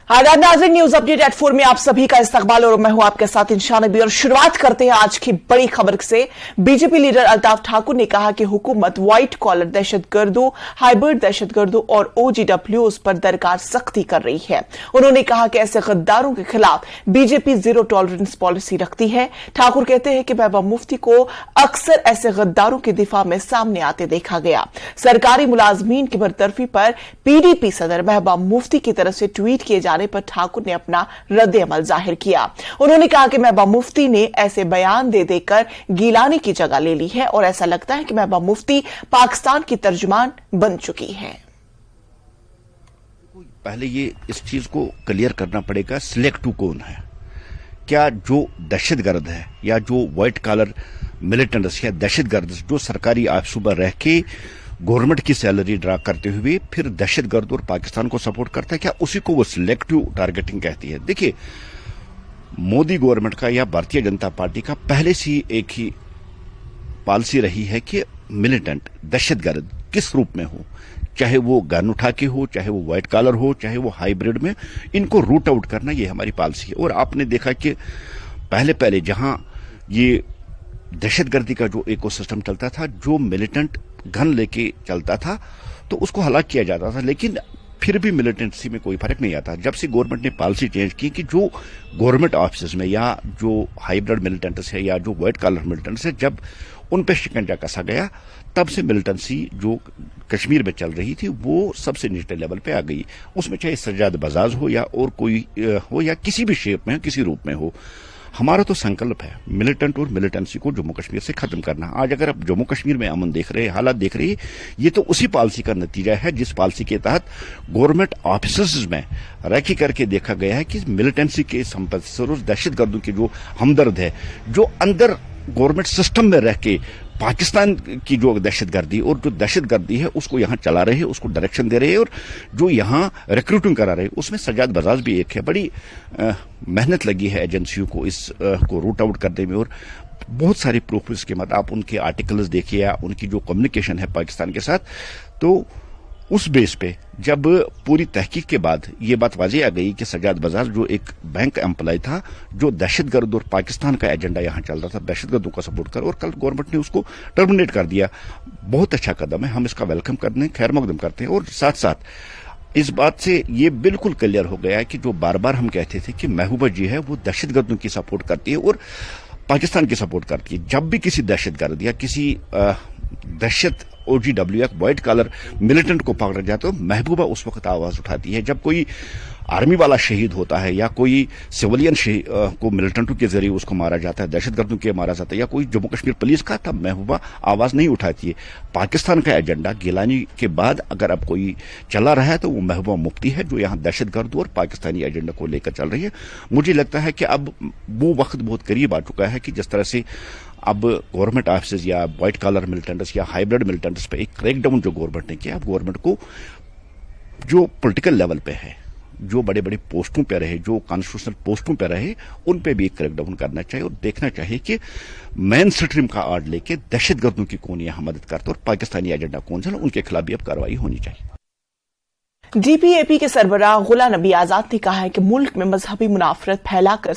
आदाब नाज़रीन, news update eight 4 में आप सभी का इस्तकबाल और मैं हूं आपके साथ इंशा नबी। और शुरुआत करते हैं आज की बड़ी खबर से। बीजेपी लीडर अल्ताफ ठाकुर ने कहा कि हुकूमत व्हाइट कॉलर दहशतगर्दों, हाइब्रिड दहशतगर्दों और OGWs पर दरकार सख्ती कर रही है। उन्होंने कहा कि ऐसे गद्दारों के खिलाफ बीजेपी जीरो टॉलरेंस पॉलिसी रखती है। ठाकुर कहते हैं कि महबूबा मुफ्ती को अक्सर ऐसे गद्दारों के दिफा में सामने आते देखा गया। सरकारी मुलाजमीन की बरतरफी पर PDP सदर महबूबा मुफ्ती की तरफ से ट्वीट किए जाने पर ठाकुर ने अपना रद्द-ए-अमल जाहिर किया। उन्होंने कहा कि महबूबा मुफ्ती ने ऐसे बयान दे देकर गिलानी की जगह ले ली है और ऐसा लगता है कि महबूबा मुफ्ती पाकिस्तान की तर्जुमान बन चुकी है। पहले ये इस चीज को क्लियर करना पड़ेगा, सिलेक्टिव कौन है? क्या जो दहशतगर्द है या जो व्हाइट कॉलर मिलिटेंट्स या दहशतगर्द जो सरकारी ऑफिसों पर रह के गवर्नमेंट की सैलरी ड्रा करते हुए फिर दहशतगर्द और पाकिस्तान को सपोर्ट करता है, क्या उसी को वो सिलेक्टिव टारगेटिंग कहती है? देखिए, मोदी गवर्नमेंट का या भारतीय जनता पार्टी का पहले से एक ही पॉलिसी रही है कि मिलिटेंट दहशतगर्द किस रूप में हो, चाहे वो गन उठा के हो, चाहे वो व्हाइट कॉलर हो, चाहे वो हाइब्रिड में, इनको रूट आउट करना ये हमारी पॉलिसी है। और आपने देखा कि पहले जहां ये दहशतगर्दी का जो इकोसिस्टम चलता था, जो मिलिटेंट गन लेके चलता था तो उसको हलाक किया जाता था, लेकिन फिर भी मिलिटेंसी में कोई फर्क नहीं आता। जब से गवर्नमेंट ने पॉलिसी चेंज की कि जो गवर्नमेंट ऑफिस में या जो हाइब्रिड मिलिटेंट्स है या जो व्हाइट कॉलर मिलिटेंट्स है, जब उन पर शिकंजा कसा गया, तब से मिलिटेंसी जो कश्मीर में चल रही थी वो सबसे निचले लेवल पे आ गई। उसमें चाहे सज्जाद बजाज हो या और कोई हो या किसी भी शेप में, किसी रूप में हो, हमारा तो संकल्प है मिलिटेंट और मिलिटेंसी को जम्मू कश्मीर से खत्म करना। आज अगर आप जम्मू कश्मीर में अमन देख रहे हैं, हालात देख रहे हैं, ये तो उसी पॉलिसी का नतीजा है जिस पॉलिसी के तहत गवर्नमेंट ऑफिसर्स में रैकी करके देखा गया है कि मिलिटेंसी के संपत्ति और दहशतगर्दों के जो हमदर्द है, जो अंदर गवर्नमेंट सिस्टम में रह के पाकिस्तान की जो दहशतगर्दी और जो दहशतगर्दी है उसको यहां चला रहे हैं, उसको डायरेक्शन दे रहे हैं और जो यहां रिक्रूटिंग करा रहे हैं, उसमें सज्जाद बजाज भी एक है। बड़ी मेहनत लगी है एजेंसियों को इस को रूट आउट करने में और बहुत सारी प्रूफ के मत आप उनके आर्टिकल्स देखिए या उनकी जो कम्युनिकेशन है पाकिस्तान के साथ, तो उस बेस पे जब पूरी तहकीक के बाद ये बात वाज़ेह आ गई कि सज्जाद बजाज जो एक बैंक एम्प्लॉय था, जो दहशतगर्द और पाकिस्तान का एजेंडा यहां चल रहा था, दहशतगर्दों का सपोर्ट कर, और कल गवर्नमेंट ने उसको टर्मिनेट कर दिया। बहुत अच्छा कदम है, हम इसका वेलकम करते हैं, खैर मकदम करते हैं। और साथ साथ इस बात से ये बिल्कुल क्लियर हो गया है कि जो बार बार हम कहते थे कि महबूबा जी है वो दहशतगर्दों की सपोर्ट करती है और पाकिस्तान की सपोर्ट करती है। जब भी किसी दहशतगर्द या किसी दहशत OGW या व्हाइट कॉलर मिलिटेंट को पकड़ा जाए तो महबूबा उस वक्त आवाज उठाती है। जब कोई आर्मी वाला शहीद होता है या कोई सिविलियन को मिलिटेंटों के जरिए उसको मारा जाता है, दहशतगर्दों के मारा जाता है, या कोई जम्मू कश्मीर पुलिस का, तब महबूबा आवाज नहीं उठाती है। पाकिस्तान का एजेंडा गिलानी के बाद अगर अब कोई चला रहा है तो वो महबूबा मुफ्ती है जो यहाँ दहशतगर्द और पाकिस्तानी एजेंडा को लेकर चल रही है। मुझे लगता है कि अब वो वक्त बहुत करीब आ चुका है कि जिस तरह से अब गवर्नमेंट ऑफिस या व्हाइट कॉलर मिलिटेंट्स या हाइब्रिड मिलिटेंट्स पे एक क्रैकडाउन जो गवर्नमेंट ने किया, अब गवर्नमेंट को जो पॉलिटिकल लेवल पे है, जो बड़े बड़े पोस्टों पे रहे, जो कॉन्स्टिट्यूशनल पोस्टों पे रहे, उन पे भी एक क्रैकडाउन करना चाहिए और देखना चाहिए कि मेन स्ट्रीम का आड़ लेके दहशतगर्दों की कौन यहाँ मदद करता और पाकिस्तानी एजेंडा कौन सा, उनके खिलाफ भी अब कार्रवाई होनी चाहिए। DPAP के सरबराह गुलाम नबी आजाद ने कहा है कि मुल्क में मजहबी मुनाफरत फैलाकर